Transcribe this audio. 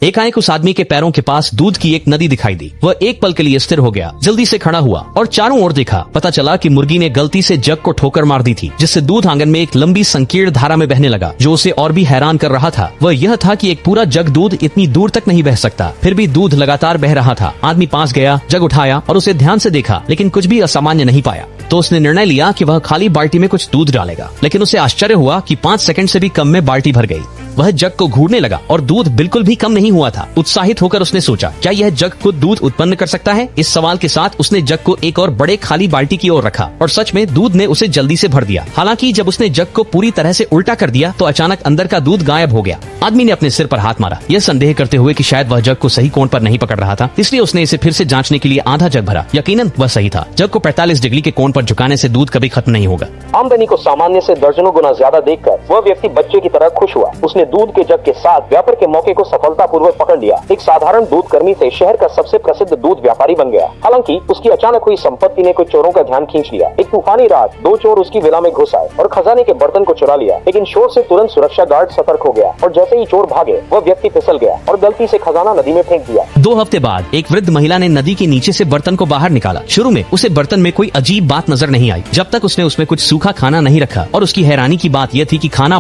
एकाएक उस आदमी के पैरों के पास दूध की एक नदी दिखाई दी। वह एक पल के लिए स्थिर हो गया, जल्दी से खड़ा हुआ और चारों ओर देखा। पता चला कि मुर्गी ने गलती से जग को ठोकर मार दी थी, जिससे दूध आंगन में एक लंबी संकीर्ण धारा में बहने लगा। जो उसे और भी हैरान कर रहा था वह यह था कि एक पूरा जग दूध इतनी दूर तक नहीं बह सकता, फिर भी दूध लगातार बह रहा था। आदमी पास गया, जग उठाया और उसे ध्यान से देखा, लेकिन कुछ भी असामान्य नहीं पाया। तो उसने निर्णय लिया कि वह खाली बाल्टी में कुछ दूध डालेगा, लेकिन उसे आश्चर्य हुआ कि 5 सेकंड से भी कम में बाल्टी भर गई। वह जग को घूरने लगा और दूध बिल्कुल भी कम नहीं हुआ था। उत्साहित होकर उसने सोचा, क्या यह जग खुद दूध उत्पन्न कर सकता है? इस सवाल के साथ उसने जग को एक और बड़े खाली बाल्टी की ओर रखा और सच में दूध ने उसे जल्दी से भर दिया। हालांकि जब उसने जग को पूरी तरह से उल्टा कर दिया तो अचानक अंदर का दूध गायब हो गया। आदमी ने अपने सिर पर हाथ मारा, यह संदेह करते हुए कि शायद वह जग को सही कोण पर नहीं पकड़ रहा था, इसलिए उसने इसे फिर से जांचने के लिए आधा जग भरा। यकीनन वह सही था। जग को 45 डिग्री के कोण पर झुकाने से दूध कभी खत्म नहीं होगा। आमदनी को सामान्य से दर्जनों गुना ज्यादा देखकर वह व्यक्ति बच्चे की तरह खुश हुआ। उसने दूध के जग के साथ व्यापार के मौके को सफलतापूर्वक पकड़ लिया। एक साधारण दूध कर्मी से शहर का सबसे प्रसिद्ध दूध व्यापारी बन गया। हालांकि उसकी अचानक हुई संपत्ति ने कुछ चोरों का ध्यान खींच लिया। एक तूफानी रात 2 चोर उसकी विला में घुस आए और खजाने के बर्तन को चुरा लिया, लेकिन शोर से तुरंत सुरक्षा गार्ड सतर्क हो गया और जैसे ही चोर भागे वह व्यक्ति फिसल गया और गलती से खजाना नदी में फेंक दिया। 2 हफ्ते बाद एक वृद्ध महिला ने नदी के नीचे से बर्तन को बाहर निकाला। शुरू में उसे बर्तन में कोई अजीब बात नजर नहीं आई, जब तक उसने उसमें कुछ सूखा खाना नहीं रखा। और उसकी हैरानी की बात यह थी कि खाना